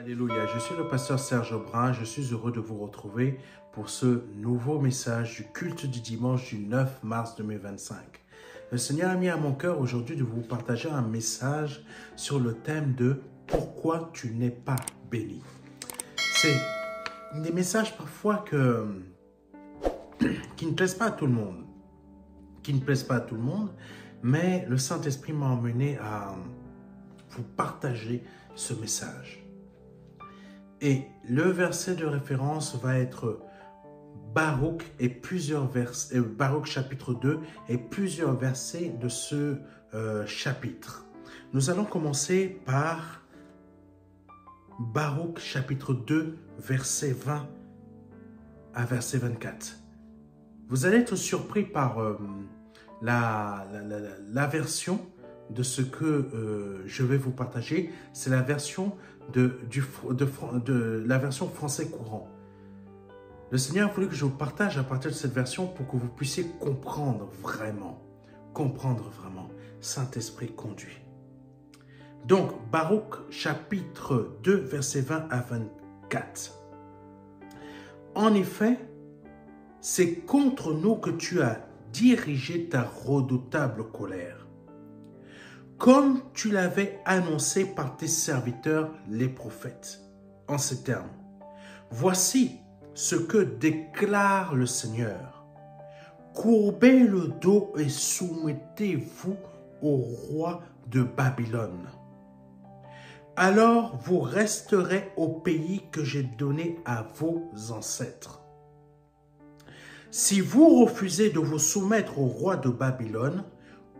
Alléluia, je suis le pasteur Serge Brun, je suis heureux de vous retrouver pour ce nouveau message du culte du dimanche du 9 mars 2025. Le Seigneur a mis à mon cœur aujourd'hui de vous partager un message sur le thème de « Pourquoi tu n'es pas béni ?» C'est des messages parfois qui ne plaisent pas à tout le monde, mais le Saint-Esprit m'a emmené à vous partager ce message. Et le verset de référence va être Baruch et Baruch chapitre 2 et plusieurs versets de ce chapitre. Nous allons commencer par Baruch chapitre 2 verset 20 à verset 24. Vous allez être surpris par la version de ce que je vais vous partager. C'est la version la version français courant. Le Seigneur a voulu que je vous partage à partir de cette version pour que vous puissiez comprendre vraiment. Saint-Esprit conduit. Donc, Baruch chapitre 2, verset 20 à 24. En effet, c'est contre nous que tu as dirigé ta redoutable colère, comme tu l'avais annoncé par tes serviteurs les prophètes, en ces termes. Voici ce que déclare le Seigneur. Courbez le dos et soumettez-vous au roi de Babylone. Alors vous resterez au pays que j'ai donné à vos ancêtres. Si vous refusez de vous soumettre au roi de Babylone,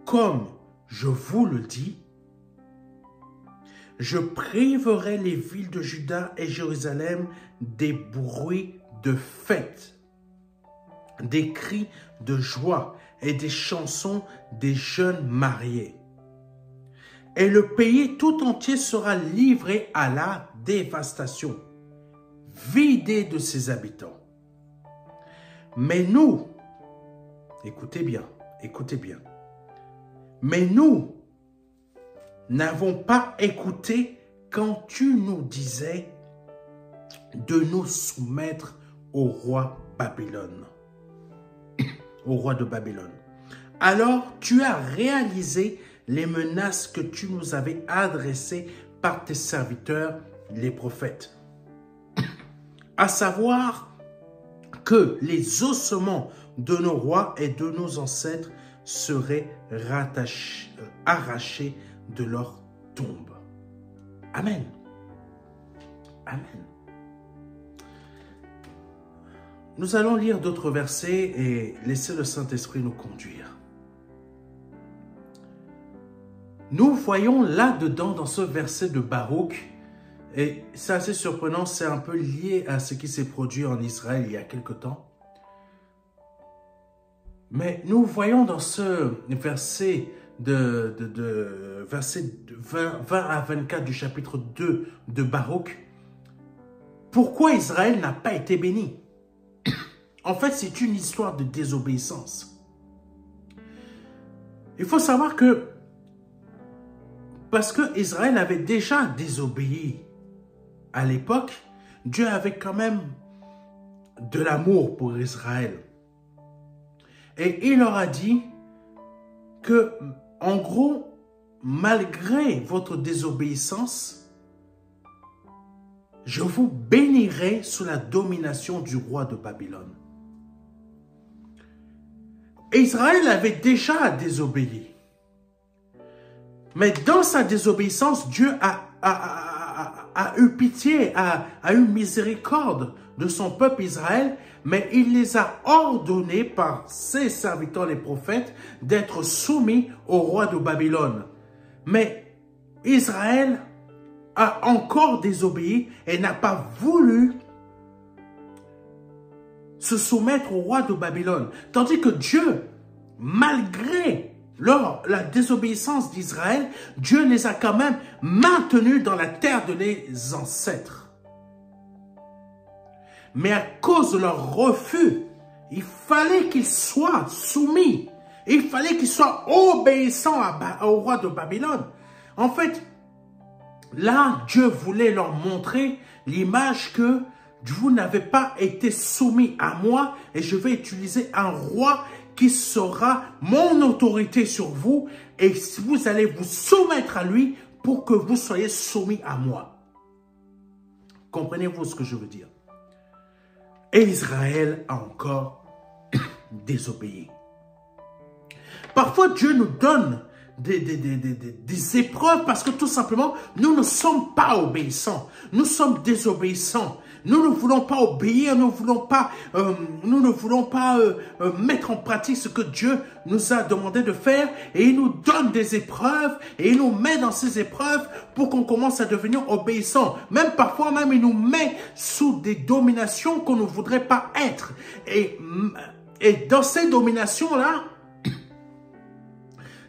comme je vous le dis, je priverai les villes de Juda et Jérusalem des bruits de fête, des cris de joie et des chansons des jeunes mariés. Et le pays tout entier sera livré à la dévastation, vidé de ses habitants. Mais nous, écoutez bien, mais nous n'avons pas écouté quand tu nous disais de nous soumettre au roi Babylone, au roi de Babylone. Alors tu as réalisé les menaces que tu nous avais adressées par tes serviteurs, les prophètes, à savoir que les ossements de nos rois et de nos ancêtres seraient arrachés de leur tombe. Amen. Amen. Nous allons lire d'autres versets et laisser le Saint-Esprit nous conduire. Nous voyons là-dedans, dans ce verset de Baruch, et c'est assez surprenant, c'est un peu lié à ce qui s'est produit en Israël il y a quelque temps. Mais nous voyons dans ce verset verset 20 à 24 du chapitre 2 de Baruch, pourquoi Israël n'a pas été béni. En fait, c'est une histoire de désobéissance. Il faut savoir que, parce que Israël avait déjà désobéi à l'époque, Dieu avait quand même de l'amour pour Israël. Et il leur a dit que, en gros, malgré votre désobéissance, je vous bénirai sous la domination du roi de Babylone. Israël avait déjà désobéi. Mais dans sa désobéissance, Dieu a eu pitié, a eu miséricorde de son peuple Israël, mais il les a ordonnés par ses serviteurs les prophètes d'être soumis au roi de Babylone. Mais Israël a encore désobéi et n'a pas voulu se soumettre au roi de Babylone. Tandis que Dieu, malgré la désobéissance d'Israël, Dieu les a quand même maintenus dans la terre de les ancêtres. Mais à cause de leur refus, il fallait qu'ils soient soumis. Il fallait qu'ils soient obéissants au roi de Babylone. En fait, là, Dieu voulait leur montrer l'image que vous n'avez pas été soumis à moi et je vais utiliser un roi qui sera mon autorité sur vous et vous allez vous soumettre à lui pour que vous soyez soumis à moi. Comprenez-vous ce que je veux dire? Et Israël a encore désobéi. Parfois, Dieu nous donne des épreuves parce que tout simplement, nous ne sommes pas obéissants. Nous sommes désobéissants. Nous ne voulons pas obéir, nous ne voulons pas mettre en pratique ce que Dieu nous a demandé de faire et il nous donne des épreuves et il nous met dans ces épreuves pour qu'on commence à devenir obéissants. Même parfois, même il nous met sous des dominations qu'on ne voudrait pas être. Et dans ces dominations-là,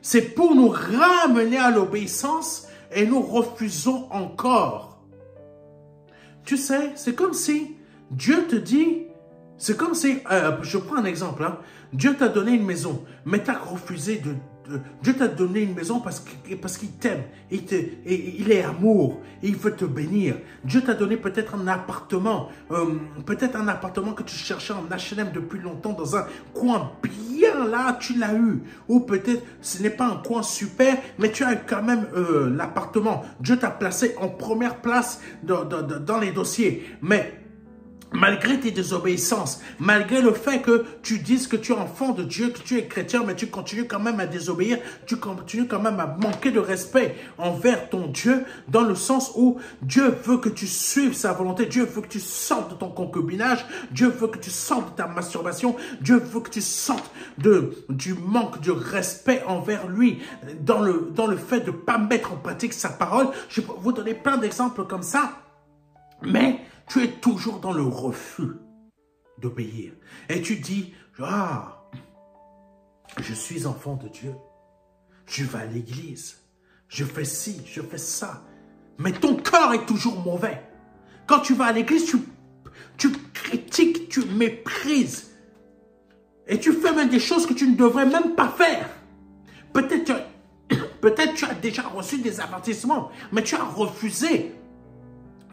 c'est pour nous ramener à l'obéissance et nous refusons encore. Tu sais, c'est comme si Dieu te dit, c'est comme si, je prends un exemple, hein, Dieu t'a donné une maison, mais tu as refusé Dieu t'a donné une maison parce qu'il t'aime, il est amour, il veut te bénir. Dieu t'a donné peut-être un appartement que tu cherchais en HLM depuis longtemps dans un coin bien là, tu l'as eu. Ou peut-être ce n'est pas un coin super, mais tu as quand même l'appartement. Dieu t'a placé en première place dans les dossiers. Mais malgré tes désobéissances, malgré le fait que tu dises que tu es enfant de Dieu, que tu es chrétien, mais tu continues quand même à désobéir, tu continues quand même à manquer de respect envers ton Dieu, dans le sens où Dieu veut que tu suives sa volonté, Dieu veut que tu sortes de ton concubinage, Dieu veut que tu sortes de ta masturbation, Dieu veut que tu sortes du manque de respect envers lui, dans le fait de ne pas mettre en pratique sa parole. Je peux vous donner plein d'exemples comme ça, mais tu es toujours dans le refus d'obéir. Et tu dis, ah, je suis enfant de Dieu. Je vais à l'église. Je fais ci, je fais ça. Mais ton cœur est toujours mauvais. Quand tu vas à l'église, tu critiques, tu méprises. Et tu fais même des choses que tu ne devrais même pas faire. Peut-être tu as déjà reçu des avertissements, mais tu as refusé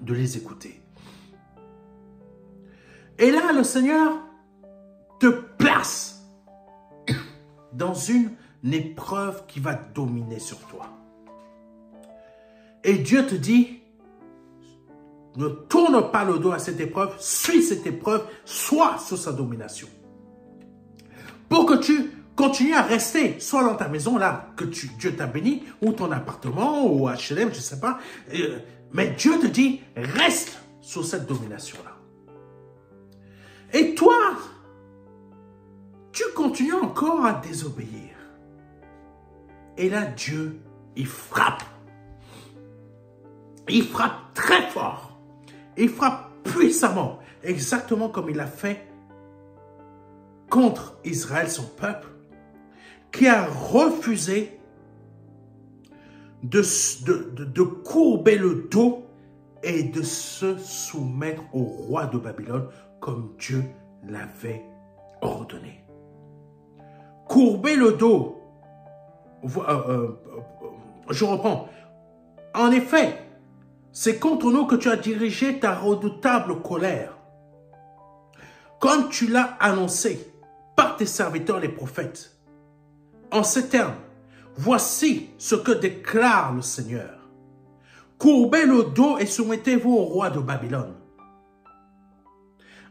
de les écouter. Et là, le Seigneur te place dans une épreuve qui va dominer sur toi. Et Dieu te dit, ne tourne pas le dos à cette épreuve, suis cette épreuve, sois sous sa domination. Pour que tu continues à rester, soit dans ta maison, là, que Dieu t'a béni, ou ton appartement, ou HLM, je ne sais pas. Mais Dieu te dit, reste sous cette domination-là. Et toi, tu continues encore à désobéir. Et là, Dieu, il frappe. Il frappe très fort. Il frappe puissamment. Exactement comme il a fait contre Israël, son peuple, qui a refusé de courber le dos et de se soumettre au roi de Babylone comme Dieu l'avait ordonné. Courber le dos. Je reprends. En effet, c'est contre nous que tu as dirigé ta redoutable colère, comme tu l'as annoncé par tes serviteurs les prophètes. En ces termes, voici ce que déclare le Seigneur. Courbez le dos et soumettez-vous au roi de Babylone.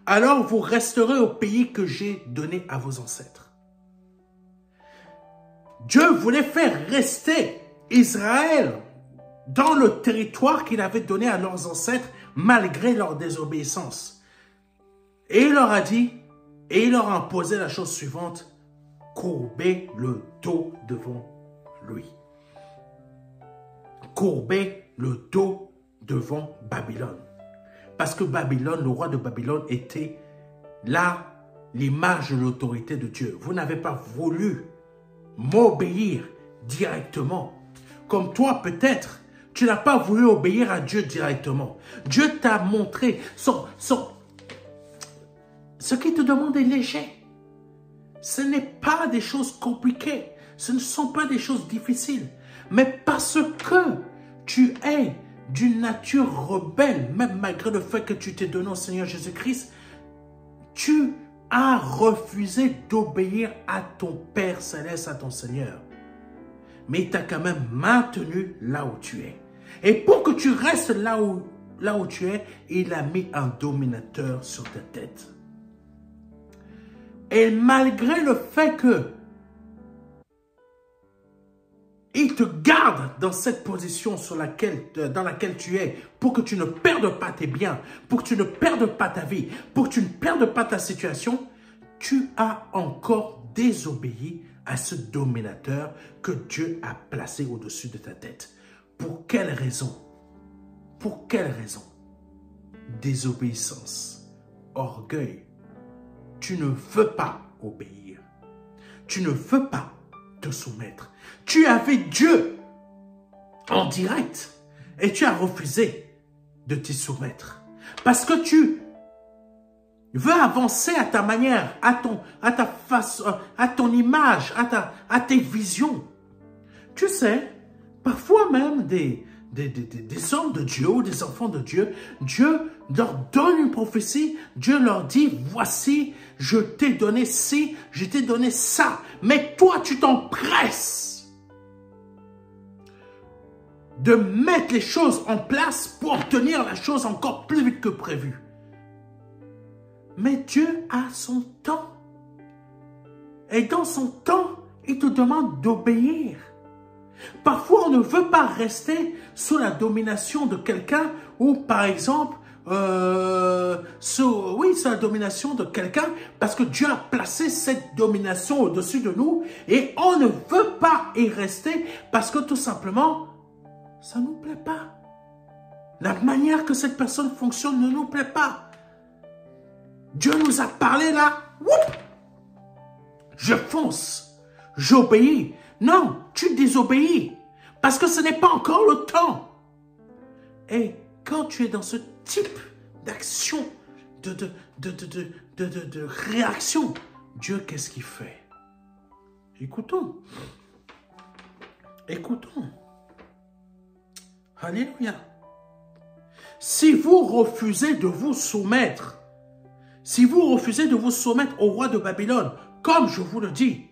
Alors vous resterez au pays que j'ai donné à vos ancêtres. Dieu voulait faire rester Israël dans le territoire qu'il avait donné à leurs ancêtres malgré leur désobéissance. Et il leur a dit, et il leur a imposé la chose suivante, courbez le dos devant lui. Courbez le dos devant Babylone. Parce que Babylone, le roi de Babylone, était là, l'image de l'autorité de Dieu. Vous n'avez pas voulu m'obéir directement. Comme toi, peut-être, tu n'as pas voulu obéir à Dieu directement. Dieu t'a montré ce qu'il te demande est léger. Ce n'est pas des choses compliquées. Ce ne sont pas des choses difficiles. Mais parce que tu es d'une nature rebelle, même malgré le fait que tu t'es donné au Seigneur Jésus-Christ, tu as refusé d'obéir à ton Père Céleste, à ton Seigneur. Mais il t'a quand même maintenu là où tu es. Et pour que tu restes là où tu es, il a mis un dominateur sur ta tête. Et malgré le fait que il te garde dans cette position dans laquelle tu es, pour que tu ne perdes pas tes biens, pour que tu ne perdes pas ta vie, pour que tu ne perdes pas ta situation, tu as encore désobéi à ce dominateur que Dieu a placé au-dessus de ta tête. Pour quelle raison? Pour quelle raison? Désobéissance, orgueil. Tu ne veux pas obéir. Tu ne veux pas te soumettre. Tu avais Dieu en direct et tu as refusé de t'y soumettre. Parce que tu veux avancer à ta manière, à ta face, à ton image, à tes visions. Tu sais, parfois même des hommes de Dieu ou des enfants de Dieu, Dieu leur donne une prophétie, Dieu leur dit, voici, je t'ai donné ci, je t'ai donné ça, mais toi tu t'empresses de mettre les choses en place pour obtenir la chose encore plus vite que prévu. Mais Dieu a son temps. Et dans son temps, il te demande d'obéir. Parfois, on ne veut pas rester sous la domination de quelqu'un ou, par exemple, sous la domination de quelqu'un parce que Dieu a placé cette domination au-dessus de nous et on ne veut pas y rester parce que tout simplement, ça ne nous plaît pas. La manière que cette personne fonctionne ne nous plaît pas. Dieu nous a parlé là, whoop, je fonce, j'obéis. Non, tu désobéis parce que ce n'est pas encore le temps. Et quand tu es dans ce type d'action, de réaction, Dieu, qu'est-ce qu'il fait? Écoutons. Écoutons. Alléluia. Si vous refusez de vous soumettre, au roi de Babylone, comme je vous le dis,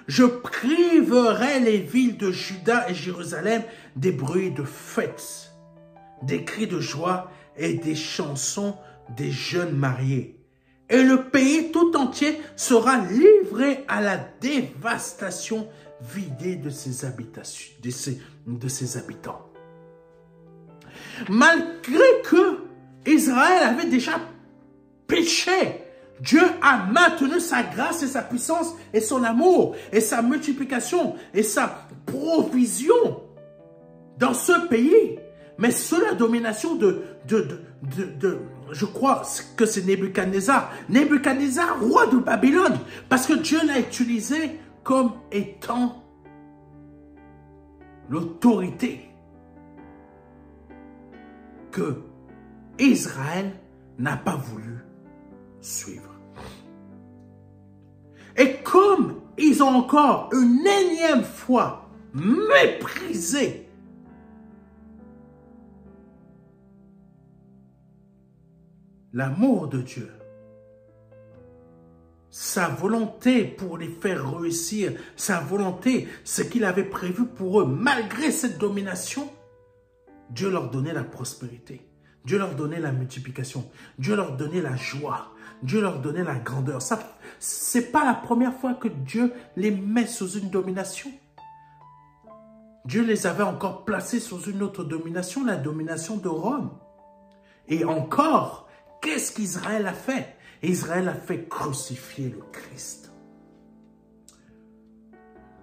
je priverai les villes de Juda et Jérusalem des bruits de fêtes, des cris de joie et des chansons des jeunes mariés. Et le pays tout entier sera livré à la dévastation, vidé de ses habitants. Malgré que Israël avait déjà péché, Dieu a maintenu sa grâce et sa puissance et son amour et sa multiplication et sa provision dans ce pays. Mais sous la domination je crois que c'est Nebuchadnezzar. Nebuchadnezzar, roi de Babylone, parce que Dieu l'a utilisé comme étant l'autorité que Israël n'a pas voulu suivre. Et comme ils ont encore une énième fois méprisé l'amour de Dieu, sa volonté pour les faire réussir, sa volonté, ce qu'il avait prévu pour eux, malgré cette domination, Dieu leur donnait la prospérité, Dieu leur donnait la multiplication, Dieu leur donnait la joie, Dieu leur donnait la grandeur. Ça, c'est pas la première fois que Dieu les met sous une domination. Dieu les avait encore placés sous une autre domination, la domination de Rome. Et encore, qu'est-ce qu'Israël a fait? Israël a fait crucifier le Christ.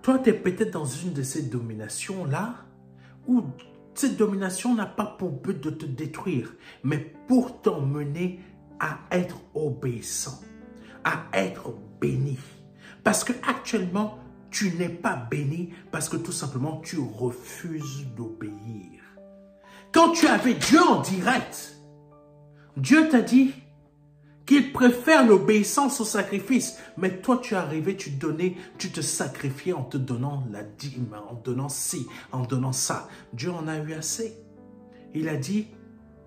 Toi, tu es peut-être dans une de ces dominations-là, où cette domination n'a pas pour but de te détruire, mais pour t'emmener à être obéissant, à être béni. Parce que actuellement, tu n'es pas béni parce que tout simplement, tu refuses d'obéir. Quand tu avais Dieu en direct, Dieu t'a dit qu'il préfère l'obéissance au sacrifice. Mais toi, tu es arrivé, tu te sacrifiais en te donnant la dîme, en donnant ci, en donnant ça. Dieu en a eu assez. il a dit,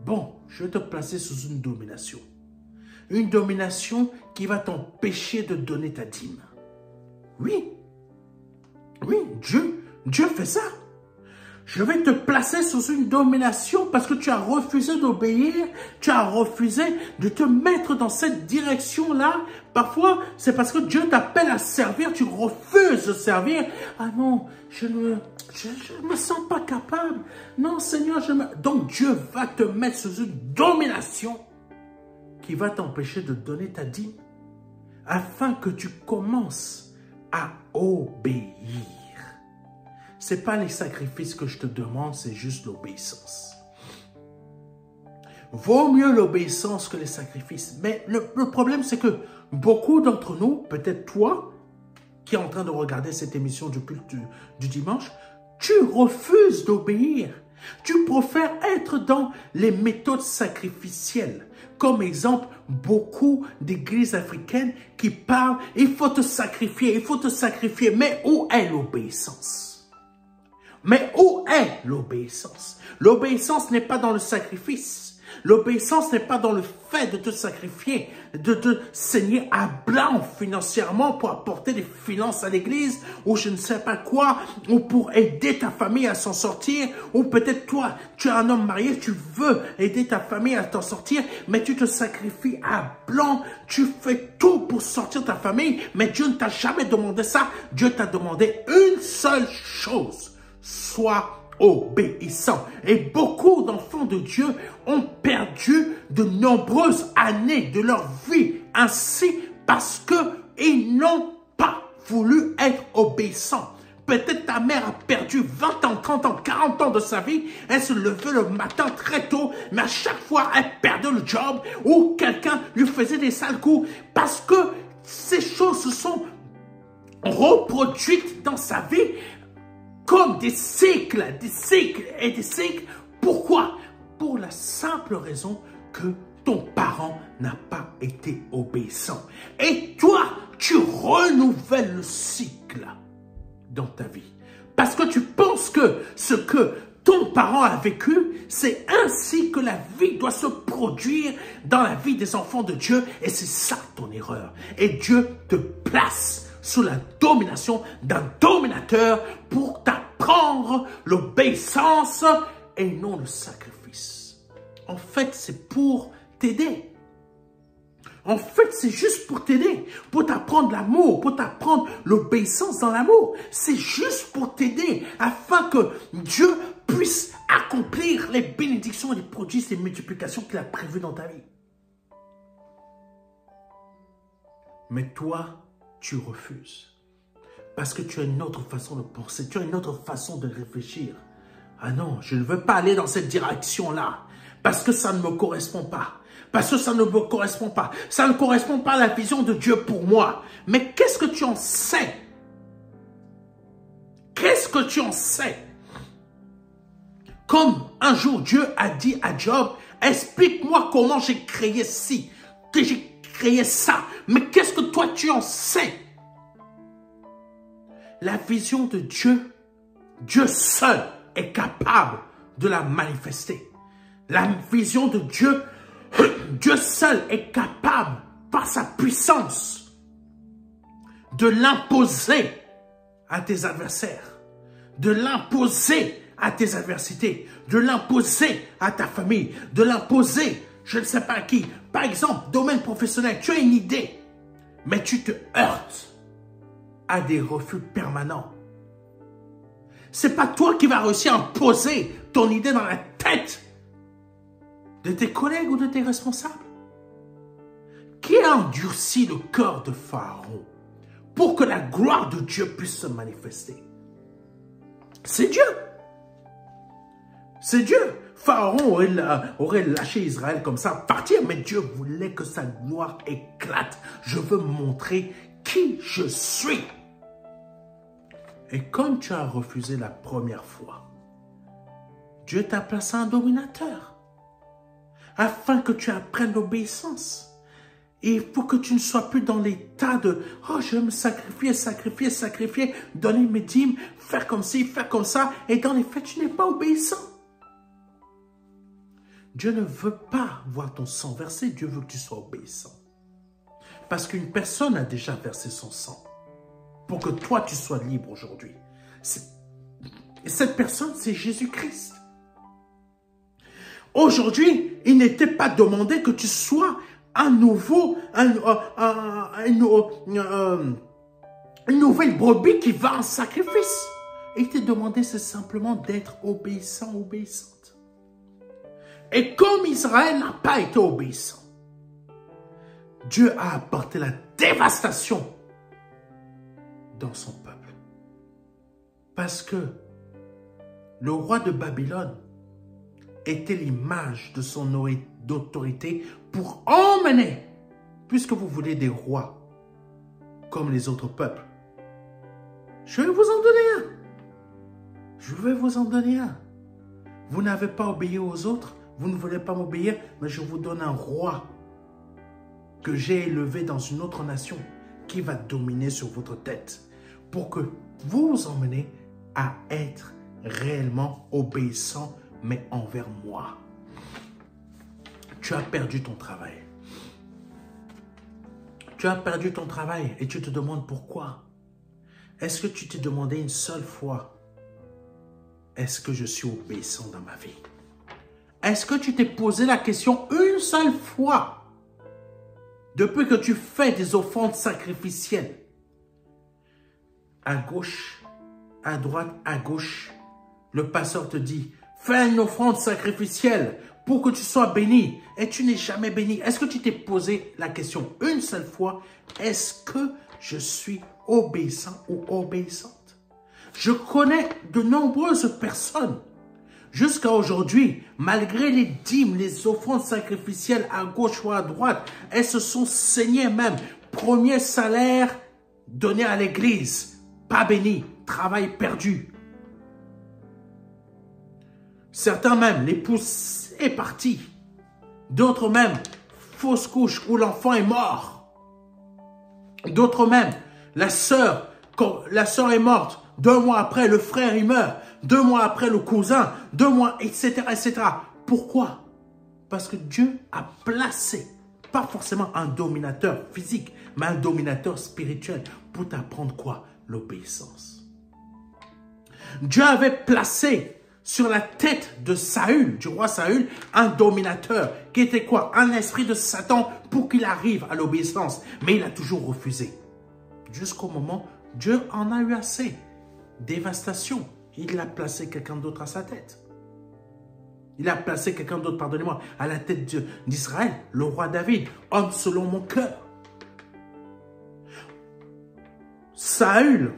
bon, je vais te placer sous une domination. Une domination qui va t'empêcher de donner ta dîme. Oui, oui, Dieu fait ça. Je vais te placer sous une domination parce que tu as refusé d'obéir, tu as refusé de te mettre dans cette direction-là. Parfois, c'est parce que Dieu t'appelle à servir, tu refuses de servir. Ah non, je ne me sens pas capable. Non, Seigneur, Donc Dieu va te mettre sous une domination qui va t'empêcher de donner ta dîme afin que tu commences à obéir. Ce n'est pas les sacrifices que je te demande, c'est juste l'obéissance. Vaut mieux l'obéissance que les sacrifices. Mais le problème, c'est que beaucoup d'entre nous, peut-être toi, qui es en train de regarder cette émission du culte du dimanche, tu refuses d'obéir. Tu préfères être dans les méthodes sacrificielles. Comme exemple, beaucoup d'églises africaines qui parlent, il faut te sacrifier, il faut te sacrifier. Mais où est l'obéissance? Mais où est l'obéissance? L'obéissance n'est pas dans le sacrifice. L'obéissance n'est pas dans le fait de te sacrifier, de te saigner à blanc financièrement pour apporter des finances à l'église ou je ne sais pas quoi, ou pour aider ta famille à s'en sortir, ou peut-être toi, tu es un homme marié, tu veux aider ta famille à t'en sortir, mais tu te sacrifies à blanc, tu fais tout pour sortir ta famille, mais Dieu ne t'a jamais demandé ça. Dieu t'a demandé une seule chose. Sois obéissant. Et beaucoup d'enfants de Dieu ont perdu de nombreuses années de leur vie ainsi parce qu'ils n'ont pas voulu être obéissants. Peut-être ta mère a perdu 20 ans, 30 ans, 40 ans de sa vie. Elle se levait le matin très tôt, mais à chaque fois, elle perdait le job ou quelqu'un lui faisait des sales coups parce que ces choses se sont reproduites dans sa vie comme des cycles et des cycles. Pourquoi? Pour la simple raison que ton parent n'a pas été obéissant. Et toi, tu renouvelles le cycle dans ta vie. Parce que tu penses que ce que ton parent a vécu, c'est ainsi que la vie doit se produire dans la vie des enfants de Dieu. Et c'est ça ton erreur. Et Dieu te place sous la domination d'un dominateur pour t'apprendre l'obéissance et non le sacrifice. En fait, c'est pour t'aider. En fait, c'est juste pour t'aider, pour t'apprendre l'amour, pour t'apprendre l'obéissance dans l'amour. C'est juste pour t'aider afin que Dieu puisse accomplir les bénédictions et les prodiges et les multiplications qu'il a prévues dans ta vie. Mais toi, tu refuses. Parce que tu as une autre façon de penser, tu as une autre façon de réfléchir. Ah non, je ne veux pas aller dans cette direction-là. Parce que ça ne me correspond pas. Parce que ça ne me correspond pas. Ça ne correspond pas à la vision de Dieu pour moi. Mais qu'est-ce que tu en sais? Qu'est-ce que tu en sais? Comme un jour Dieu a dit à Job, explique-moi comment j'ai créé ci, que j'ai créé ça. Mais qu'est-ce que toi tu en sais? La vision de Dieu, Dieu seul est capable de la manifester. La vision de Dieu, Dieu seul est capable, par sa puissance, de l'imposer à tes adversaires, de l'imposer à tes adversités, de l'imposer à ta famille, de l'imposer, je ne sais pas à qui. Par exemple, domaine professionnel, tu as une idée, mais tu te heurtes à des refus permanents. C'est pas toi qui vas réussir à imposer ton idée dans la tête de tes collègues ou de tes responsables. Qui a endurci le cœur de Pharaon pour que la gloire de Dieu puisse se manifester? C'est Dieu. C'est Dieu. Pharaon aurait lâché Israël comme ça, partir, mais Dieu voulait que sa gloire éclate. Je veux montrer qui je suis. Et comme tu as refusé la première fois, Dieu t'a placé un dominateur afin que tu apprennes l'obéissance. Et il faut que tu ne sois plus dans l'état de « Oh, je vais me sacrifier, sacrifier, sacrifier, donner mes dîmes, faire comme ci, faire comme ça. » Et dans les faits, tu n'es pas obéissant. Dieu ne veut pas voir ton sang versé, Dieu veut que tu sois obéissant. Parce qu'une personne a déjà versé son sang pour que toi, tu sois libre aujourd'hui. Cette personne, c'est Jésus-Christ. Aujourd'hui, il n'était pas demandé que tu sois une nouvelle brebis qui va en sacrifice. Il t'est demandé, c'est simplement d'être obéissant, obéissante. Et comme Israël n'a pas été obéissant, Dieu a apporté la dévastation dans son peuple. Parce que le roi de Babylone était l'image de son autorité pour emmener, puisque vous voulez des rois comme les autres peuples. Je vais vous en donner un. Je vais vous en donner un. Vous n'avez pas obéi aux autres, vous ne voulez pas m'obéir, mais je vous donne un roi que j'ai élevé dans une autre nation qui va dominer sur votre tête pour que vous vous emmenez à être réellement obéissant, mais envers moi. Tu as perdu ton travail. Tu as perdu ton travail et tu te demandes pourquoi. Est-ce que tu t'es demandé une seule fois, est-ce que je suis obéissant dans ma vie? Est-ce que tu t'es posé la question une seule fois depuis que tu fais des offrandes sacrificielles? À gauche, à droite, à gauche, le pasteur te dit, fais une offrande sacrificielle pour que tu sois béni. Et tu n'es jamais béni. Est-ce que tu t'es posé la question une seule fois, est-ce que je suis obéissant ou obéissante? Je connais de nombreuses personnes, jusqu'à aujourd'hui, malgré les dîmes, les offrandes sacrificielles à gauche ou à droite, elles se sont saignées même. Premier salaire donné à l'église, pas béni, travail perdu. Certains même, l'épouse est partie. D'autres même, fausse couche où l'enfant est mort. D'autres même, la sœur est morte. 2 mois après, le frère il meurt. 2 mois après, le cousin. 2 mois, etc., etc. Pourquoi? Parce que Dieu a placé, pas forcément un dominateur physique, mais un dominateur spirituel pour t'apprendre quoi? L'obéissance. Dieu avait placé sur la tête de Saül, du roi Saül, un dominateur qui était quoi? Un esprit de Satan pour qu'il arrive à l'obéissance. Mais il a toujours refusé. Jusqu'au moment, Dieu en a eu assez. Dévastation. Il a placé quelqu'un d'autre à sa tête. Il a placé quelqu'un d'autre, pardonnez-moi, à la tête d'Israël, le roi David, homme selon mon cœur. Saül,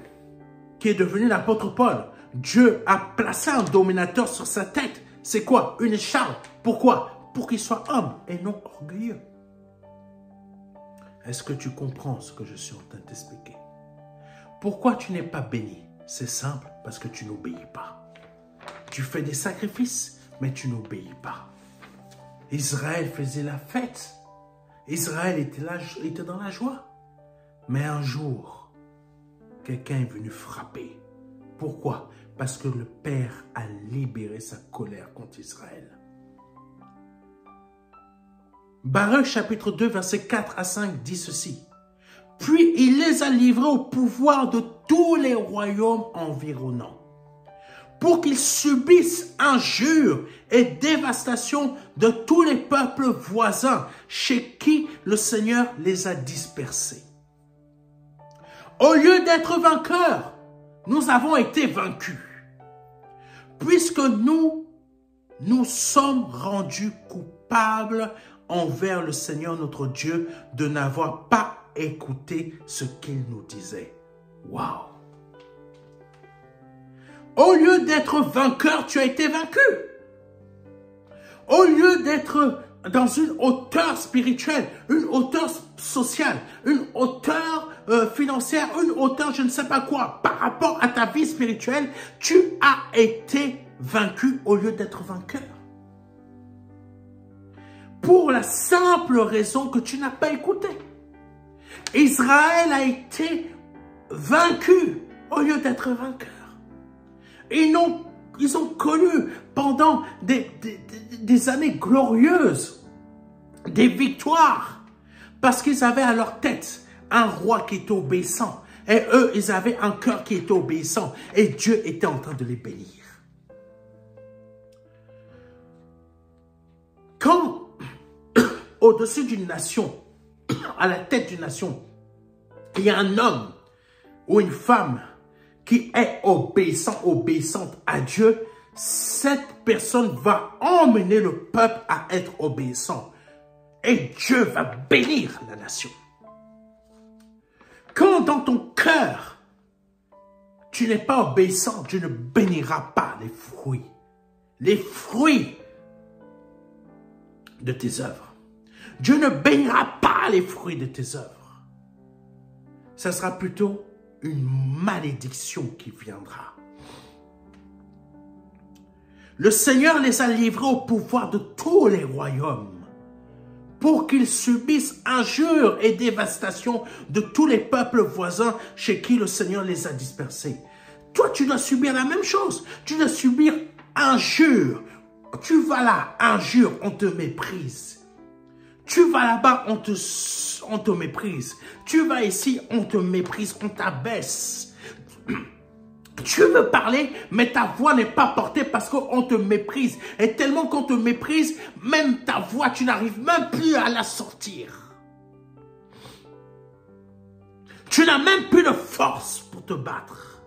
qui est devenu l'apôtre Paul, Dieu a placé un dominateur sur sa tête. C'est quoi? Une écharpe. Pourquoi? Pour qu'il soit homme et non orgueilleux. Est-ce que tu comprends ce que je suis en train de t'expliquer? Pourquoi tu n'es pas béni? C'est simple, parce que tu n'obéis pas. Tu fais des sacrifices, mais tu n'obéis pas. Israël faisait la fête. Israël était dans la joie. Mais un jour, quelqu'un est venu frapper. Pourquoi? Parce que le Père a libéré sa colère contre Israël. Baruch chapitre 2, versets 4 à 5 dit ceci. Puis il les a livrés au pouvoir de tous les royaumes environnants, pour qu'ils subissent injures et dévastation de tous les peuples voisins, chez qui le Seigneur les a dispersés. Au lieu d'être vainqueurs, nous avons été vaincus, puisque nous sommes rendus coupables envers le Seigneur notre Dieu de n'avoir pas écouté ce qu'il nous disait. Waouh! Au lieu d'être vainqueur, tu as été vaincu. Au lieu d'être dans une hauteur spirituelle, une hauteur sociale, une hauteur financière, une hauteur je ne sais pas quoi, par rapport à ta vie spirituelle, tu as été vaincu au lieu d'être vainqueur. Pour la simple raison que tu n'as pas écouté. Israël a été vaincu au lieu d'être vainqueur. Ils n'ont ils ont connu pendant des années glorieuses, des victoires, parce qu'ils avaient à leur tête un roi qui était obéissant. Et eux, ils avaient un cœur qui était obéissant. Et Dieu était en train de les bénir. Quand, au-dessus d'une nation, à la tête d'une nation, il y a un homme ou une femme qui est obéissante à Dieu, cette personne va emmener le peuple à être obéissant. Et Dieu va bénir la nation. Quand dans ton cœur, tu n'es pas obéissant, Dieu ne bénira pas les fruits. Les fruits de tes œuvres. Dieu ne bénira pas les fruits de tes œuvres. Ça sera plutôt une malédiction qui viendra. Le Seigneur les a livrés au pouvoir de tous les royaumes pour qu'ils subissent injures et dévastation de tous les peuples voisins chez qui le Seigneur les a dispersés. Toi, tu dois subir la même chose. Tu dois subir injures. Tu vas là, injure, on te méprise. Tu vas là-bas, on te méprise. Tu vas ici, on te méprise, on t'abaisse. Tu veux parler, mais ta voix n'est pas portée parce qu'on te méprise. Et tellement qu'on te méprise, même ta voix, tu n'arrives même plus à la sortir. Tu n'as même plus de force pour te battre.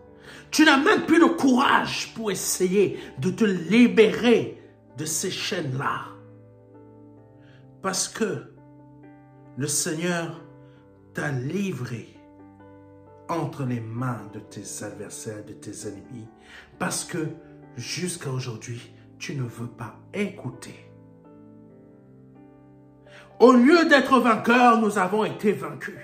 Tu n'as même plus de courage pour essayer de te libérer de ces chaînes-là. Parce que le Seigneur t'a livré entre les mains de tes adversaires, de tes ennemis, parce que jusqu'à aujourd'hui, tu ne veux pas écouter. Au lieu d'être vainqueurs, nous avons été vaincus.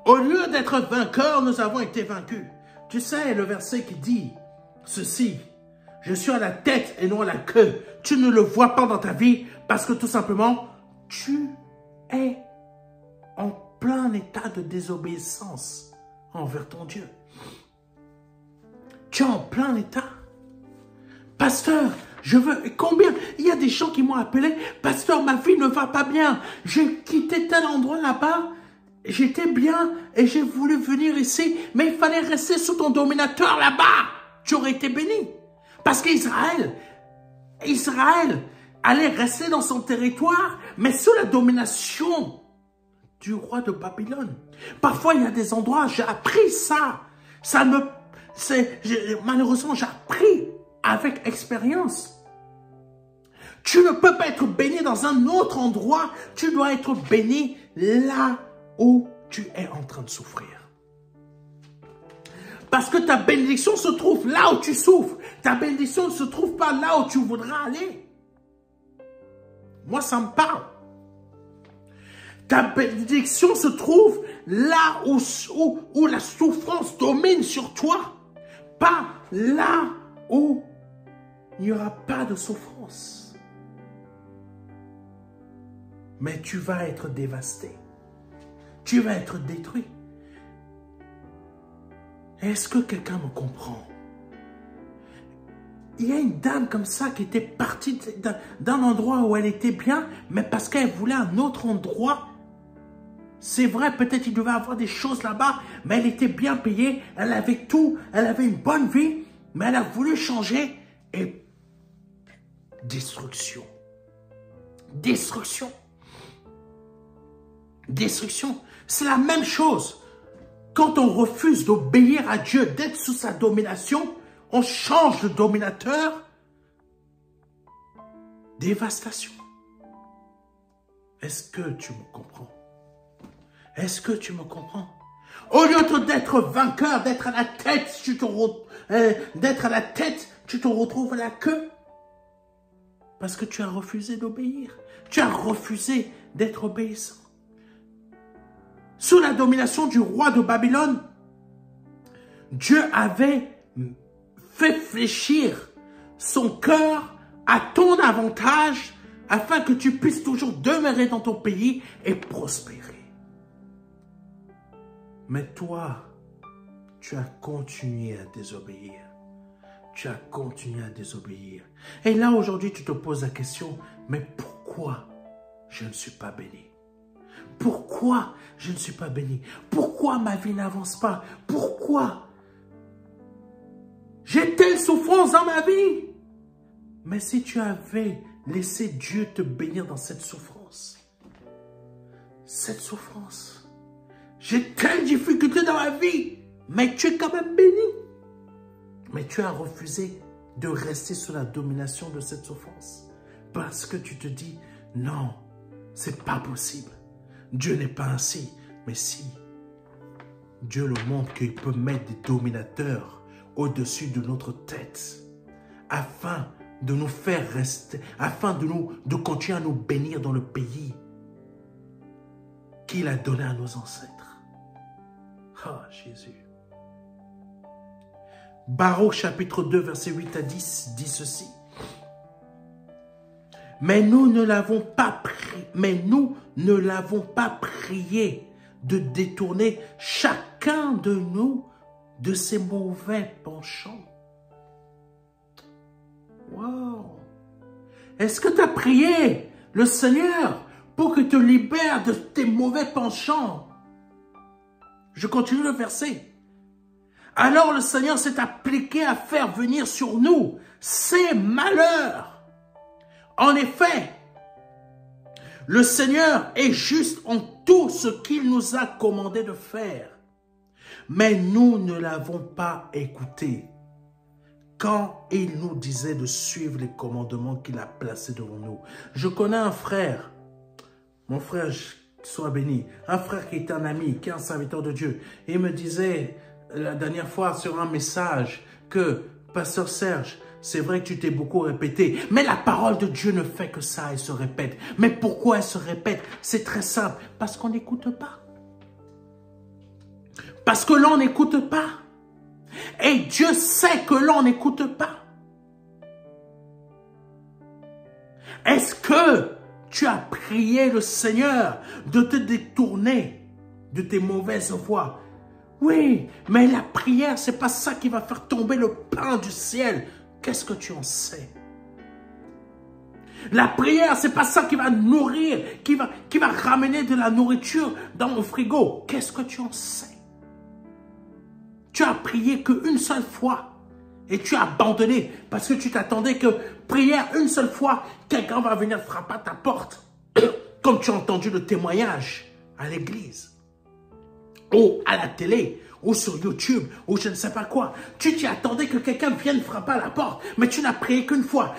Au lieu d'être vainqueurs, nous avons été vaincus. Tu sais, le verset qui dit ceci, « Je suis à la tête et non à la queue. » Tu ne le vois pas dans ta vie parce que tout simplement, tu es en plein état de désobéissance envers ton Dieu. Tu es en plein état. Pasteur, je veux... Combien? Il y a des gens qui m'ont appelé. Pasteur, ma vie ne va pas bien. J'ai quitté tel endroit là-bas. J'étais bien et j'ai voulu venir ici. Mais il fallait rester sous ton dominateur là-bas. Tu aurais été béni. Parce qu'Israël allait rester dans son territoire, mais sous la domination du roi de Babylone. Parfois, il y a des endroits, j'ai appris ça. Malheureusement, j'ai appris avec expérience. Tu ne peux pas être béni dans un autre endroit. Tu dois être béni là où tu es en train de souffrir. Parce que ta bénédiction se trouve là où tu souffres. Ta bénédiction ne se trouve pas là où tu voudras aller. Moi, ça me parle. Ta bénédiction se trouve là où la souffrance domine sur toi. Pas là où il n'y aura pas de souffrance. Mais tu vas être dévasté. Tu vas être détruit. Est-ce que quelqu'un me comprend? Il y a une dame comme ça qui était partie d'un endroit où elle était bien, mais parce qu'elle voulait un autre endroit. C'est vrai, peut-être il devait avoir des choses là-bas, mais elle était bien payée, elle avait tout, elle avait une bonne vie, mais elle a voulu changer et destruction. Destruction. Destruction. C'est la même chose. Quand on refuse d'obéir à Dieu, d'être sous sa domination, on change de dominateur. Dévastation. Est-ce que tu me comprends? Est-ce que tu me comprends? Au lieu d'être vainqueur, d'être à la tête, tu te retrouves à la queue. Parce que tu as refusé d'obéir. Tu as refusé d'être obéissant. Sous la domination du roi de Babylone, Dieu avait fait fléchir son cœur à ton avantage afin que tu puisses toujours demeurer dans ton pays et prospérer. Mais toi, tu as continué à désobéir. tu as continué à désobéir. Et là, aujourd'hui, tu te poses la question, mais pourquoi je ne suis pas béni? Pourquoi je ne suis pas béni? Pourquoi ma vie n'avance pas? Pourquoi j'ai telle souffrance dans ma vie? Mais si tu avais laissé Dieu te bénir dans cette souffrance, j'ai telle difficulté dans ma vie, mais tu es quand même béni. Mais tu as refusé de rester sous la domination de cette souffrance. Parce que tu te dis, non, c'est pas possible. Dieu n'est pas ainsi. Mais si, Dieu le montre qu'il peut mettre des dominateurs au-dessus de notre tête, afin de nous faire rester, afin de continuer à nous bénir dans le pays qu'il a donné à nos ancêtres. Ah, Jésus. Baruch chapitre 2, verset 8 à 10 dit ceci. Mais nous ne l'avons pas prié de détourner chacun de nous de ses mauvais penchants. Wow! Est-ce que tu as prié le Seigneur pour qu'il te libère de tes mauvais penchants? Je continue le verset. Alors le Seigneur s'est appliqué à faire venir sur nous ces malheurs. En effet, le Seigneur est juste en tout ce qu'il nous a commandé de faire. Mais nous ne l'avons pas écouté quand il nous disait de suivre les commandements qu'il a placés devant nous. Je connais un frère, mon frère, soit béni, un frère qui est un ami, qui est un serviteur de Dieu. Et il me disait la dernière fois sur un message que, Pasteur Serge, c'est vrai que tu t'es beaucoup répété, mais la parole de Dieu ne fait que ça, elle se répète. Mais pourquoi elle se répète? C'est très simple, parce qu'on n'écoute pas. Parce que l'on n'écoute pas. Et Dieu sait que l'on n'écoute pas. Est-ce que tu as prié le Seigneur de te détourner de tes mauvaises voies? Oui, mais la prière, c'est pas ça qui va faire tomber le pain du ciel. Qu'est-ce que tu en sais? La prière, c'est pas ça qui va nourrir, qui va ramener de la nourriture dans mon frigo. Qu'est-ce que tu en sais? Tu as prié qu'une seule fois et tu as abandonné parce que tu t'attendais que prière une seule fois, quelqu'un va venir frapper à ta porte. Comme tu as entendu le témoignage à l'église, ou à la télé, ou sur YouTube, ou je ne sais pas quoi. Tu t'y attendais que quelqu'un vienne frapper à la porte, mais tu n'as prié qu'une fois.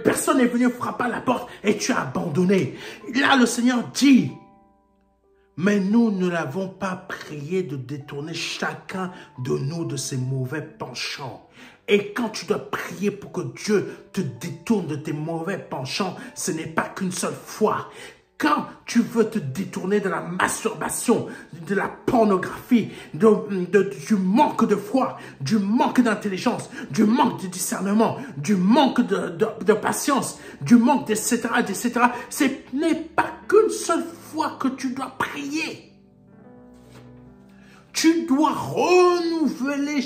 Personne est venu frapper à la porte et tu as abandonné. Là, le Seigneur dit, mais nous ne l'avons pas prié de détourner chacun de nous de ses mauvais penchants. Et quand tu dois prier pour que Dieu te détourne de tes mauvais penchants, ce n'est pas qu'une seule fois. Quand tu veux te détourner de la masturbation, de la pornographie, du manque de foi, du manque d'intelligence, du manque de discernement, du manque de patience, du manque etc., ce n'est pas qu'une seule fois que tu dois prier. Tu dois renouveler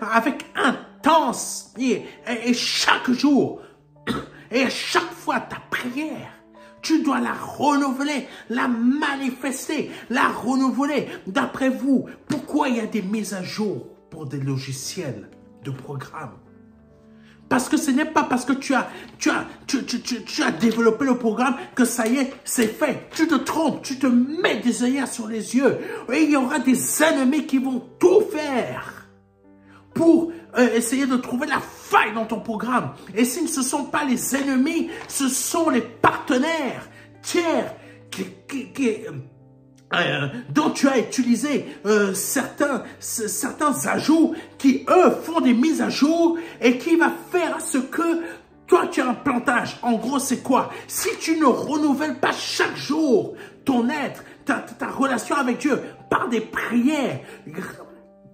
avec intense et chaque jour. Et à chaque fois, ta prière, tu dois la renouveler, la manifester, la renouveler. D'après vous, pourquoi il y a des mises à jour pour des logiciels de programme? Parce que ce n'est pas parce que tu as développé le programme que ça y est, c'est fait. Tu te trompes, tu te mets des œillères sur les yeux. Et il y aura des ennemis qui vont tout faire pour essayer de trouver la faille dans ton programme. Et si ce ne sont pas les ennemis, ce sont les partenaires tiers dont tu as utilisé certains ajouts qui, eux, font des mises à jour et qui va faire à ce que toi, tu as un plantage. En gros, c'est quoi? Si tu ne renouvelles pas chaque jour ton être, ta relation avec Dieu par des prières,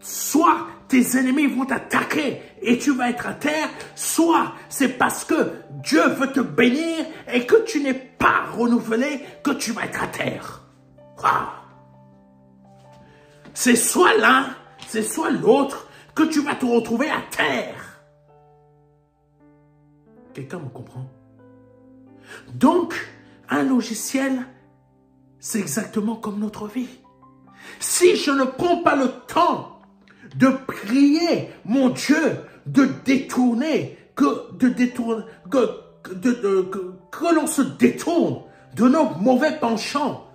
soit tes ennemis vont t'attaquer et tu vas être à terre, soit c'est parce que Dieu veut te bénir et que tu n'es pas renouvelé que tu vas être à terre. Wow. C'est soit l'un, c'est soit l'autre. que tu vas te retrouver à terre. Quelqu'un me comprend? Donc, un logiciel, c'est exactement comme notre vie. Si je ne prends pas le temps de prier mon Dieu, de détourner, que l'on se détourne de nos mauvais penchants,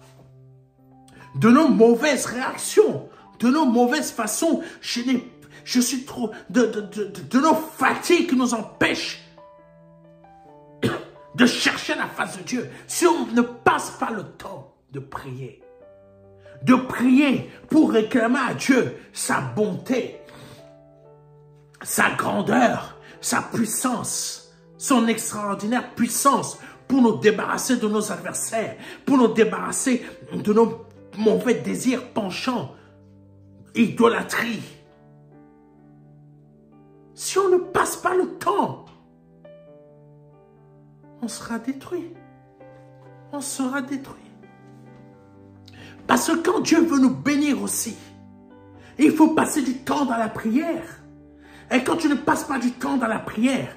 de nos mauvaises réactions, de nos mauvaises façons, je suis trop, de nos fatigues qui nous empêchent de chercher la face de Dieu. Si on ne passe pas le temps de prier pour réclamer à Dieu sa bonté, sa grandeur, sa puissance, son extraordinaire puissance pour nous débarrasser de nos adversaires, pour nous débarrasser de nos mauvais désirs penchants, idolâtrie. Si on ne passe pas le temps, on sera détruit. On sera détruit. Parce que quand Dieu veut nous bénir aussi, il faut passer du temps dans la prière. Et quand tu ne passes pas du temps dans la prière,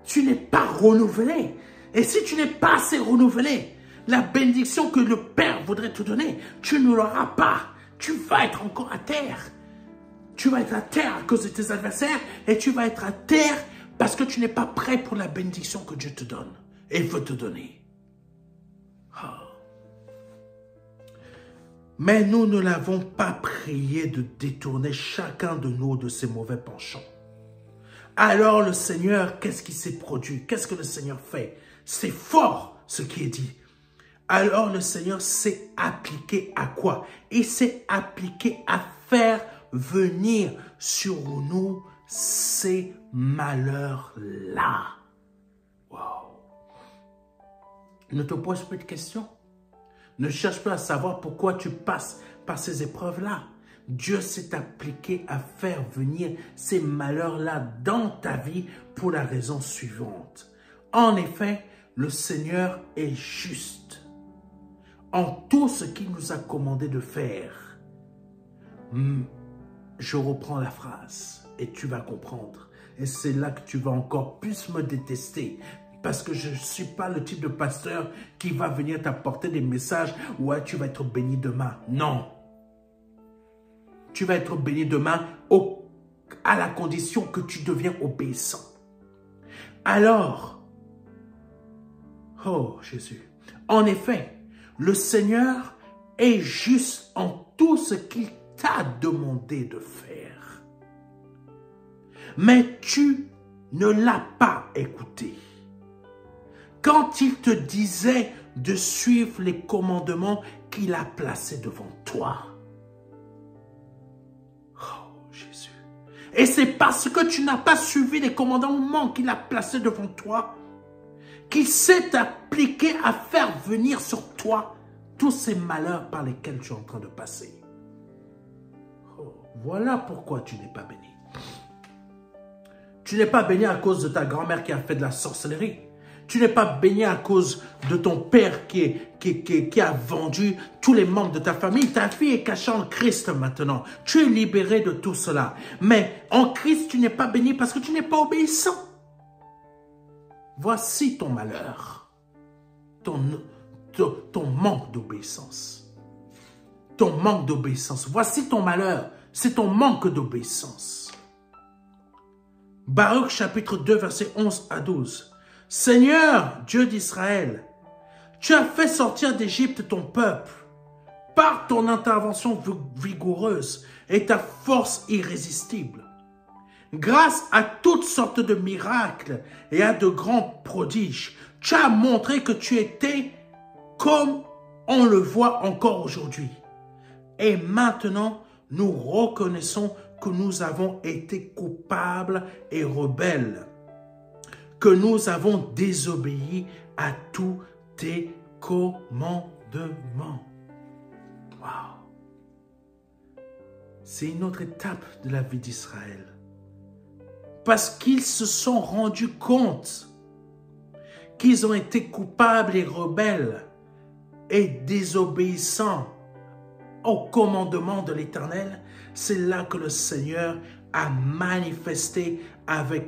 tu n'es pas renouvelé. Et si tu n'es pas assez renouvelé, la bénédiction que le Père voudrait te donner, tu ne l'auras pas. Tu vas être encore à terre. Tu vas être à terre à cause de tes adversaires et tu vas être à terre parce que tu n'es pas prêt pour la bénédiction que Dieu te donne et veut te donner. Oh. Mais nous ne l'avons pas prié de détourner chacun de nous de ses mauvais penchants. Alors le Seigneur, qu'est-ce qui s'est produit? Qu'est-ce que le Seigneur fait? C'est fort ce qui est dit. Alors le Seigneur s'est appliqué à quoi? Il s'est appliqué à faire venir sur nous ces malheurs-là. Wow. Ne te pose plus de questions. Ne cherche pas à savoir pourquoi tu passes par ces épreuves-là. Dieu s'est appliqué à faire venir ces malheurs-là dans ta vie pour la raison suivante. En effet, le Seigneur est juste en tout ce qu'il nous a commandé de faire. Je reprends la phrase et tu vas comprendre. Et c'est là que tu vas encore plus me détester. Parce que je ne suis pas le type de pasteur qui va venir t'apporter des messages « Ouais, tu vas être béni demain ». Non. Tu vas être béni demain à la condition que tu deviens obéissant. Alors, oh Jésus, en effet, le Seigneur est juste en tout ce qu'il t'a demandé de faire. Mais tu ne l'as pas écouté. Quand il te disait de suivre les commandements qu'il a placés devant toi. Oh Jésus. Et c'est parce que tu n'as pas suivi les commandements qu'il a placés devant toi qu'il s'est appliqué à faire venir sur toi tous ces malheurs par lesquels tu es en train de passer. Oh, voilà pourquoi tu n'es pas béni. Tu n'es pas béni à cause de ta grand-mère qui a fait de la sorcellerie. Tu n'es pas béni à cause de ton père qui a vendu tous les membres de ta famille. Ta fille est cachée en Christ maintenant. Tu es libéré de tout cela. Mais en Christ, tu n'es pas béni parce que tu n'es pas obéissant. Voici ton malheur. Ton manque d'obéissance. Ton manque d'obéissance. Voici ton malheur. C'est ton manque d'obéissance. Baruch chapitre 2, versets 11 à 12. Seigneur, Dieu d'Israël, tu as fait sortir d'Égypte ton peuple par ton intervention vigoureuse et ta force irrésistible. Grâce à toutes sortes de miracles et à de grands prodiges, tu as montré que tu étais comme on le voit encore aujourd'hui. Et maintenant, nous reconnaissons que nous avons été coupables et rebelles, que nous avons désobéi à tous tes commandements. Wow. C'est une autre étape de la vie d'Israël. Parce qu'ils se sont rendus compte qu'ils ont été coupables et rebelles et désobéissants au commandement de l'Éternel, c'est là que le Seigneur à manifester avec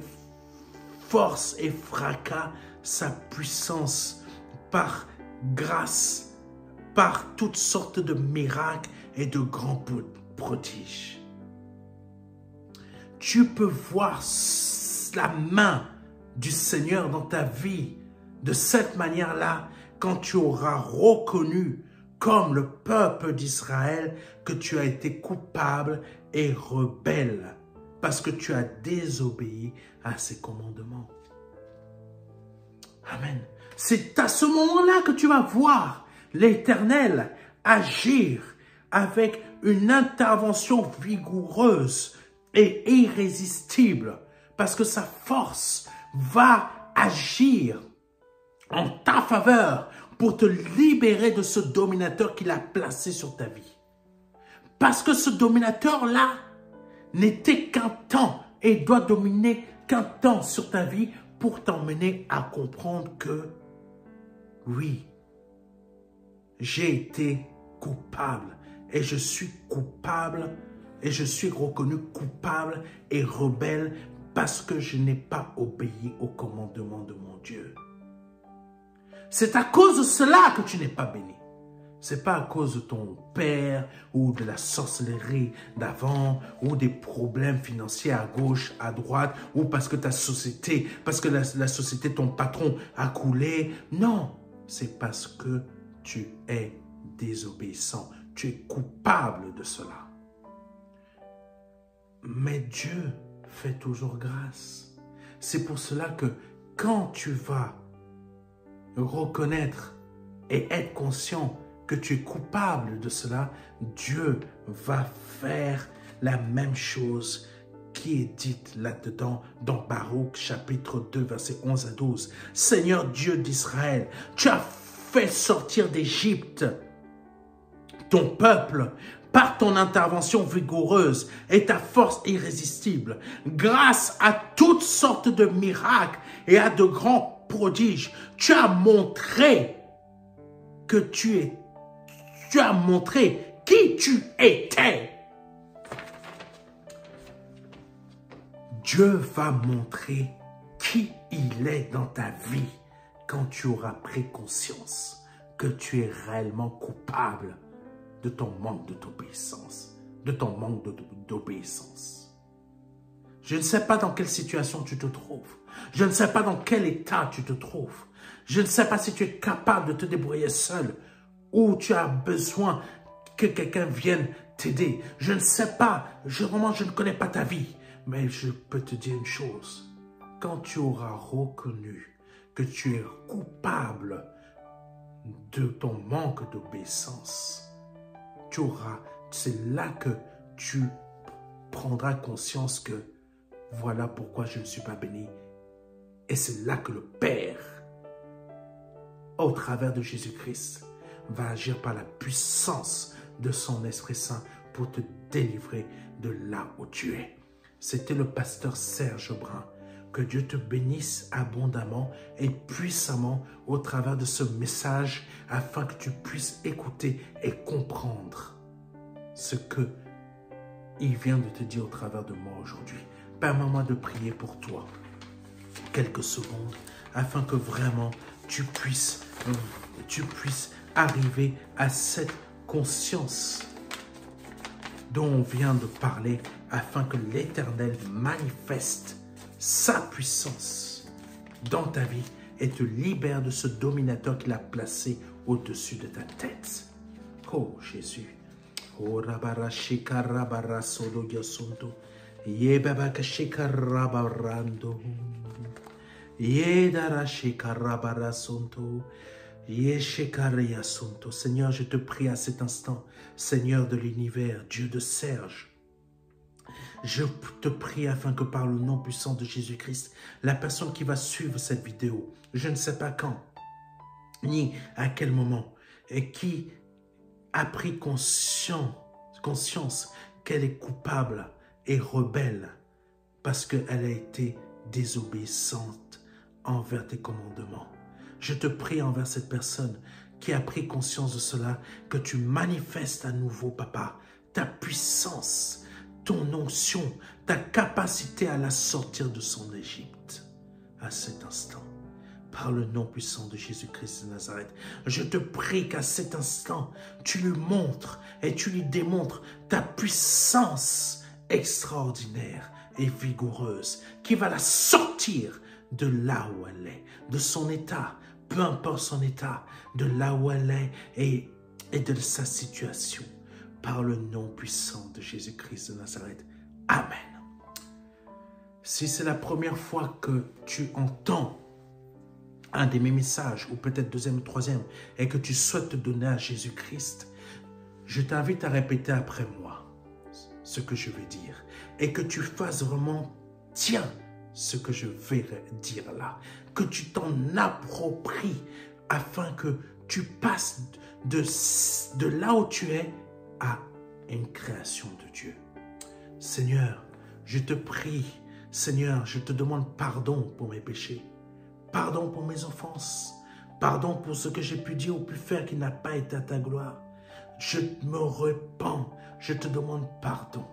force et fracas sa puissance par grâce, par toutes sortes de miracles et de grands prodiges. Tu peux voir la main du Seigneur dans ta vie de cette manière-là quand tu auras reconnu comme le peuple d'Israël que tu as été coupable et rebelle parce que tu as désobéi à ses commandements. Amen. C'est à ce moment-là que tu vas voir l'Éternel agir avec une intervention vigoureuse et irrésistible parce que sa force va agir en ta faveur pour te libérer de ce dominateur qu'il a placé sur ta vie. Parce que ce dominateur-là n'était qu'un temps et doit dominer qu'un temps sur ta vie pour t'emmener à comprendre que oui, j'ai été coupable et je suis coupable et je suis reconnu coupable et rebelle parce que je n'ai pas obéi au commandement de mon Dieu. C'est à cause de cela que tu n'es pas béni. Ce n'est pas à cause de ton père ou de la sorcellerie d'avant ou des problèmes financiers à gauche, à droite ou parce que ta société, parce que la société, ton patron a coulé. Non, c'est parce que tu es désobéissant. Tu es coupable de cela. Mais Dieu fait toujours grâce. C'est pour cela que quand tu vas reconnaître et être conscient que tu es coupable de cela, Dieu va faire la même chose qui est dite là-dedans dans Baruch chapitre 2 verset 11 à 12. Seigneur Dieu d'Israël, tu as fait sortir d'Égypte ton peuple par ton intervention vigoureuse et ta force irrésistible, grâce à toutes sortes de miracles et à de grands prodiges. Tu as montré que tu as montré qui tu étais. Dieu va montrer qui il est dans ta vie quand tu auras pris conscience que tu es réellement coupable de ton manque d'obéissance, Je ne sais pas dans quelle situation tu te trouves. Je ne sais pas dans quel état tu te trouves. Je ne sais pas si tu es capable de te débrouiller seul ou tu as besoin que quelqu'un vienne t'aider. Je ne sais pas, vraiment je ne connais pas ta vie, mais je peux te dire une chose. Quand tu auras reconnu que tu es coupable de ton manque d'obéissance, c'est là que tu prendras conscience que voilà pourquoi je ne suis pas béni. Et c'est là que le Père, au travers de Jésus-Christ, va agir par la puissance de son Esprit Saint pour te délivrer de là où tu es. C'était le pasteur Serge Brun. Que Dieu te bénisse abondamment et puissamment au travers de ce message afin que tu puisses écouter et comprendre ce qu'il vient de te dire au travers de moi aujourd'hui. Permets-moi de prier pour toi quelques secondes afin que vraiment tu puisses arriver à cette conscience dont on vient de parler afin que l'Éternel manifeste sa puissance dans ta vie et te libère de ce dominateur qu'il a placé au-dessus de ta tête. Oh Jésus. Oh rabara shikarabara solo yasunto. Yebaba shikarabarando. Yedara shikarabara sonto. Yeshikaria sonto. Seigneur, je te prie à cet instant, Seigneur de l'univers, Dieu de Serge. Je te prie afin que par le nom puissant de Jésus-Christ, la personne qui va suivre cette vidéo, je ne sais pas quand, ni à quel moment, et qui a pris conscience qu'elle est coupable et rebelle parce qu'elle a été désobéissante envers tes commandements. Je te prie envers cette personne qui a pris conscience de cela, que tu manifestes à nouveau, Papa, ta puissance, ton onction, ta capacité à la sortir de son Égypte à cet instant. Par le nom puissant de Jésus-Christ de Nazareth, je te prie qu'à cet instant, tu lui montres et tu lui démontres ta puissance extraordinaire et vigoureuse qui va la sortir de là où elle est, de son état, peu importe son état, de là où elle est et de sa situation. Par le nom puissant de Jésus-Christ de Nazareth. Amen. Si c'est la première fois que tu entends un de mes messages, ou peut-être deuxième ou troisième, et que tu souhaites te donner à Jésus-Christ, je t'invite à répéter après moi ce que je vais dire, et que tu fasses vraiment, tiens, ce que je vais dire là, que tu t'en appropries, afin que tu passes de là où tu es à une création de Dieu. Seigneur, je te prie, Seigneur, je te demande pardon pour mes péchés. Pardon pour mes offenses. Pardon pour ce que j'ai pu dire ou pu faire qui n'a pas été à ta gloire. Je me repens. Je te demande pardon.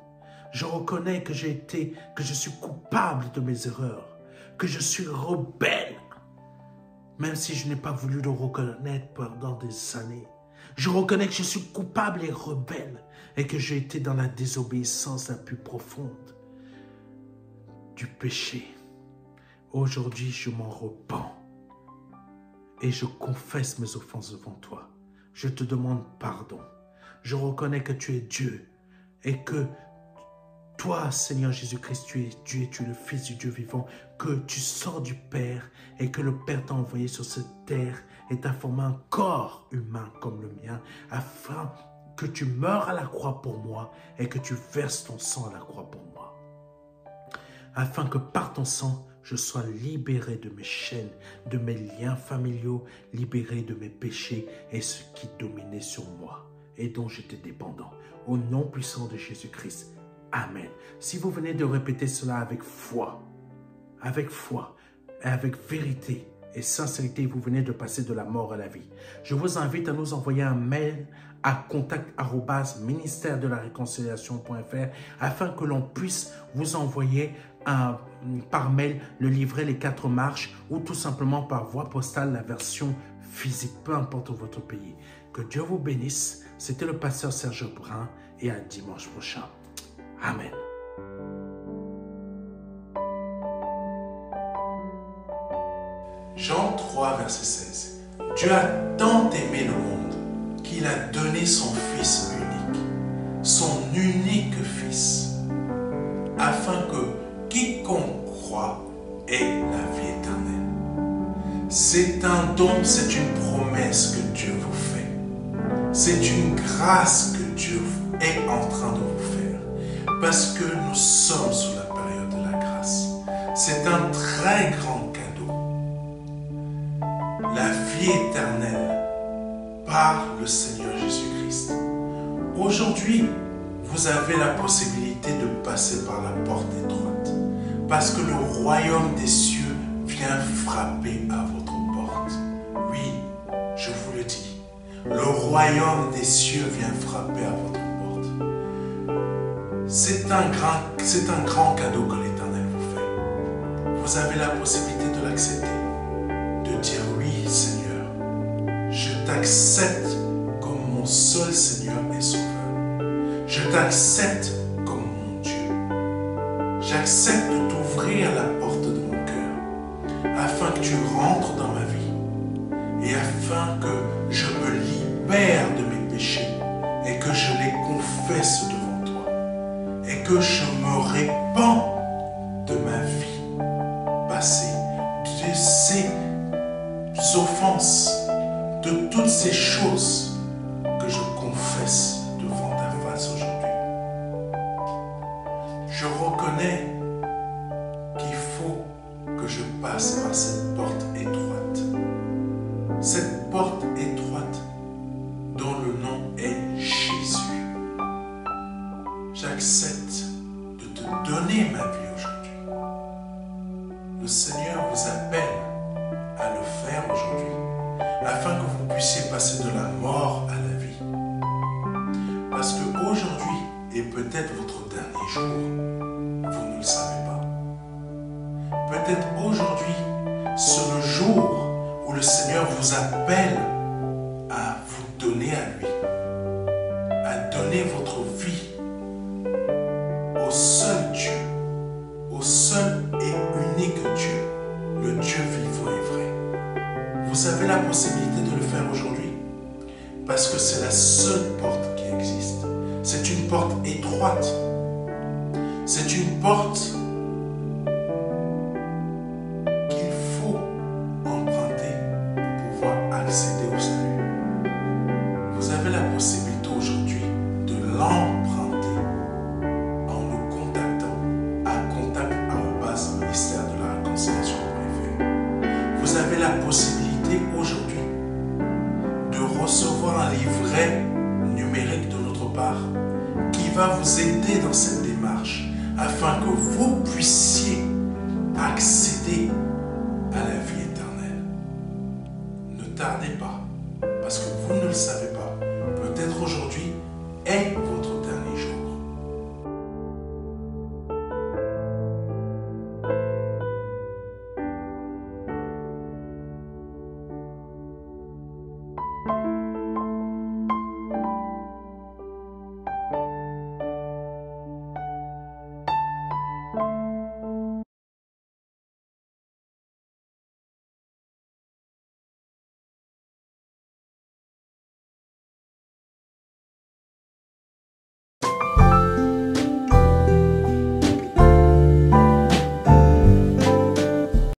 Je reconnais que je suis coupable de mes erreurs. Que je suis rebelle. Même si je n'ai pas voulu le reconnaître pendant des années. Je reconnais que je suis coupable et rebelle. Et que j'ai été dans la désobéissance la plus profonde du péché. Aujourd'hui, je m'en repens et je confesse mes offenses devant toi. Je te demande pardon. Je reconnais que tu es Dieu et que toi, Seigneur Jésus-Christ, tu es Dieu, tu es le Fils du Dieu vivant, que tu sors du Père et que le Père t'a envoyé sur cette terre et t'a formé un corps humain comme le mien, afin que tu meurs à la croix pour moi et que tu verses ton sang à la croix pour moi. Afin que par ton sang, je sois libéré de mes chaînes, de mes liens familiaux, libéré de mes péchés et ce qui dominait sur moi et dont j'étais dépendant. Au nom puissant de Jésus-Christ. Amen. Si vous venez de répéter cela avec foi et avec vérité et sincérité, vous venez de passer de la mort à la vie. Je vous invite à nous envoyer un mail à contact@ministère-de-la-réconciliation.fr afin que l'on puisse vous envoyer par mail le livret Les 4 marches ou tout simplement par voie postale la version physique, peu importe votre pays. Que Dieu vous bénisse. C'était le pasteur Serge Brun et à dimanche prochain. Amen. Jean 3, verset 16. Dieu a tant aimé le monde qu'il a donné son Fils unique Fils, afin que quiconque croit ait la vie éternelle. C'est un don, c'est une promesse que Dieu vous fait. C'est une grâce que Dieu est en train de vous faire, parce que nous sommes sous la période de la grâce. C'est un très grand cadeau. La vie éternelle par le Seigneur Jésus-Christ. Aujourd'hui, vous avez la possibilité de passer par la porte étroite, parce que le royaume des cieux vient frapper à votre porte. Oui, je vous le dis, le royaume des cieux vient frapper à votre porte. C'est un grand cadeau que l'Éternel vous fait. Vous avez la possibilité de l'accepter, de dire oui, Seigneur, je t'accepte comme mon seul Seigneur et Sauveur. Je t'accepte comme mon Dieu. J'accepte de t'ouvrir la porte de mon cœur afin que tu rentres dans ma vie et afin que je me libère de mes péchés et que je les confesse devant toi et que je me répands de ma vie passée, de ces offenses, de toutes ces choses que je confesse devant ta face aujourd'hui. Je reconnais qu'il faut que je passe par cette porte étroite. Cette porte étroite dont le nom est Jésus. J'accepte de te donner ma vie aujourd'hui. Le Seigneur vous appelle à le faire aujourd'hui, afin que vous puissiez passer de la mort à la vie. Parce qu'aujourd'hui est peut-être votre dernier les jours, vous ne le savez pas. Peut-être aujourd'hui, c'est le jour où le Seigneur vous appelle à vous donner à lui, à donner votre vie au seul Dieu, au seul et unique Dieu, le Dieu vivant et vrai. Vous avez la possibilité de le faire aujourd'hui parce que c'est la seule porte qui existe. C'est une porte étroite. C'est une porte qu'il faut emprunter pour pouvoir accéder au salut. Vous avez la possibilité aujourd'hui de l'emprunter en nous contactant à contact@ministère-de-la-réconciliation.fr. Vous avez la possibilité aujourd'hui de recevoir un livret numérique de notre part qui va vous aider dans cette démarche afin que vous puissiez accéder à la vie éternelle. Ne tardez pas, parce que vous ne le savez